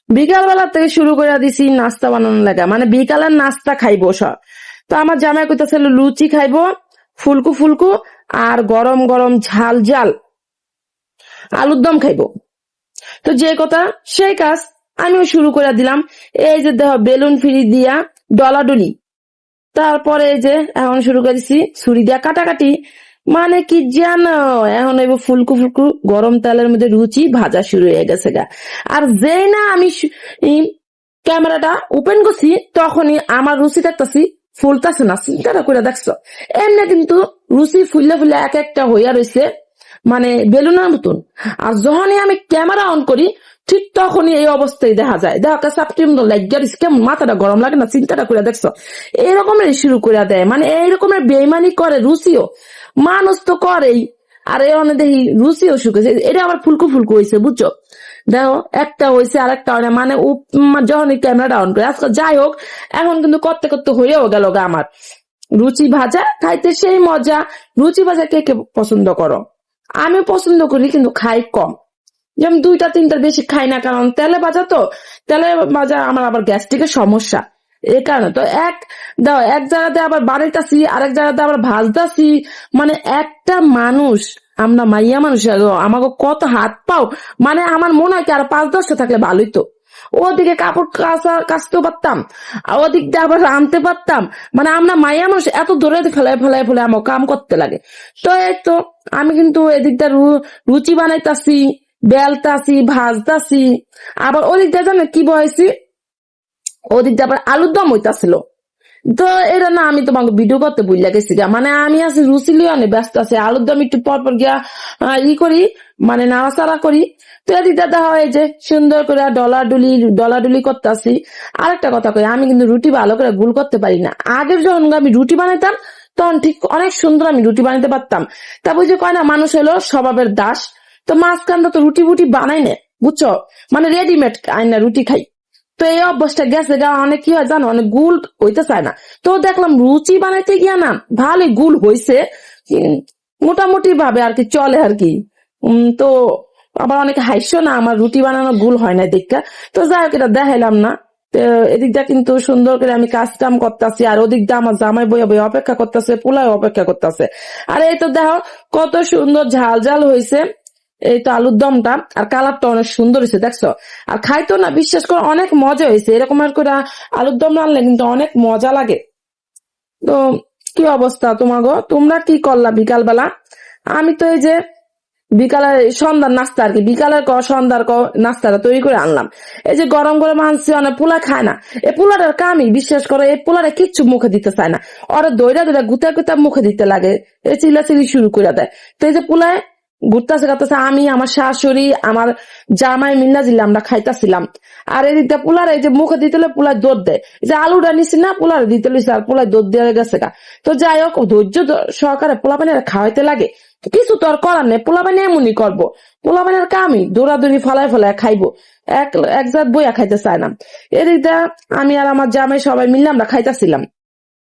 বিকাল বেলা থেকে শুরু করে দিছি নাস্তা বানানোর লাগা, মানে বিকালের নাস্তা খাইবো সব। তো আমার জামাই কইতাছিল লুচি খাইবো, ফুলকু ফুলকু, আর গরম গরম ঝাল ঝাল আলুর দম খাইবো। তো যে কথা সেই কাজ, আমিও শুরু করে দিলাম। এই যে দেহ বেলুন ফিরি দিয়া ডলাডলি, তারপরে এই যে এখন শুরু করে দিছি ছুরি দিয়া কাটাকাটি। মানে কি জানো, এখন এবার ফুলকু ফুলকু গরম তেলের মধ্যে রুচি ভাজা শুরু হয়ে গেছে গা। আর যেই না আমি ক্যামেরাটা ওপেন করছি, তখনই আমার রুচি দেখতেছি ফুলতাছে না। চিন্তাটা করে দেখছো, এমনি কিন্তু রুচি ফুললে ফুললে এক একটা হইয়া রয়েছে, মানে বেলুনের মতন। আর যখনই আমি ক্যামেরা অন করি, ঠিক তখনই এই অবস্থায় দেখা যায়। দেখা গেছে কেমন মাথাটা গরম লাগে না? চিন্তাটা করে দেখছো, এইরকমের শুরু করে দেয়, মানে এইরকমের বেইমানি করে। রুচিও মানুষ তো করেই, আর এ অনেক দেখি রুচিও শুকেছে। এটা আবার ফুলকু ফুলকু হয়েছে, বুঝছো? দেখো একটা হয়েছে আর একটা হয় না, মানে যখন ক্যামেরাটা অন করে আজকাল। যাই হোক, এখন কিন্তু করতে করতে হয়েও গেল গা আমার। রুচি ভাজা খাইতে সেই মজা। রুচি ভাজা কে কে পছন্দ করো? আমি পছন্দ করি, কিন্তু খাই কম। যেমন দুইটা তিনটা বেশি খাই না, কারণ তেলে ভাজা তো। তেলে ভাজা আমার আবার গ্যাস্ট্রিকের সমস্যা, এই কারণে। তো এক জায়গাতে আবার বানাইতাছি, আরেক জায়গাতে আবার ভাজতাছি। মানে একটা মানুষ, আমরা মাইয়া মানুষ, আমাকে কত হাত পাও। মানে আমার মনে হয় কি আর 5-10টা থাকলে ভালোই তো। ওদিকে কাপড় কাচতেও পারতাম, আর ওদিক দিয়ে আবার রাঁধতে পারতাম। মানে আমরা মাইয়া মানুষ এত দূরে ফেলায় ফেলায় ফেলে আমার কাম করতে লাগে। তো এই তো আমি কিন্তু এদিকটা রুচি বানাইতাছি, বেলতাছি, ভাজতাছি। আবার ওদিকটা জানো কি বয়সী, ওদিকটা আবার আলুর দম হইতাছিল। তো এটা না আমি তোমাকে ভিডিও করতে ভুলে গেছি গা। মানে আমি আছি রুচি লিয়ে ব্যস্ত আছি, আলুর দম একটু পর পর গিয়া করি, মানে নাড়াচাড়া করি। তো এদিকটা দেখা হয় যে সুন্দর করে ডলাডুলি করতেছি। আরেকটা কথা কই, আমি কিন্তু রুটি ভালো করে গুল করতে পারি না। আগের যখন আমি রুটি বানাইতাম, তখন ঠিক অনেক সুন্দর আমি রুটি বানাইতে পারতাম। তা বুঝে কয় না, মানুষ হলো স্বভাবের দাস। তো মাঝখানটা তো রুটি বুটি বানাই না, বুঝছো? মানে রেডিমেড আইনা রুটি খাই। তো এই অভ্যাসটা গেছে গা। অনেক কি হয় জানো, অনেক গুল হইতে চায় না। তো দেখলাম রুচি বানাইতে গিয়া না ভালোই গুল হইছে, মোটামুটি ভাবে আর কি চলে আর কি। তো আবার অনেকে হাসছো না আমার রুটি বানানো গুল হয় না দেখা। তো যাই হোক, এটা দেখাইলাম না। তো এদিকটা কিন্তু সুন্দর করে আমি কাজ কাম করতেছি, আর ওদিকটা আমার জামাই বইয়া বইয়া অপেক্ষা করতেছে, পোলাও অপেক্ষা করতেছে। আর এই তো দেখো কত সুন্দর ঝাল ঝাল হয়েছে এই তো আলুর দমটা, আর কালারটা অনেক সুন্দর হয়েছে, দেখছো? আর খাইতো না, বিশ্বাস করো অনেক মজা হয়েছে। এরকম আর করে আলুর দম রানলে কিন্তু অনেক মজা লাগে। তো কি অবস্থা তোমার গো? তোমরা কি করলা বিকাল বেলা? আমি তো এই যে বিকালে সন্ধ্যার নাস্তা আর কি, বিকালের সন্ধ্যার নাস্তাটা তৈরি করে আনলাম। এই যে গরম গরম আনছি, অনেক পোলা খায় না। এই পোলাটার কামই, বিশ্বাস করো, এই পোলাটা কিচ্ছু মুখে দিতে চায় না। ওরা দইরা দইরা গুতা গুতা মুখে দিতে লাগে, এই চিল্লাচিল্লি শুরু করে দেয়। তো এই যে পোলায় ঘুরতেছে কাটতেছে, আমি আমার শাশুড়ি আমার জামাই মিল্লা জিল্লা আমরা খাইতাছিলাম। আর এদিকটা পোলার এই যে মুখে দিতে পোলায় দৌড় দেয়। এই যে আলুটা নিছি না, পোলার দিতে লইছে, আর পোলায় দৌড় দিয়ে গেছে গা। তো যাই হোক, ধৈর্য সহকারে পোলা পানি খাওয়াইতে লাগে। কিছু তো আর করার নেই, পোলাপানি এমনই করবো। পোলাপানের কামই দৌড়াদৌড়ি ফলায় ফলায় খাইবো, এক জাত বইয়া খাইতে চায় না। এদিকটা আমি আর আমার জামাই সবাই মিললে আমরা খাইতেছিলাম।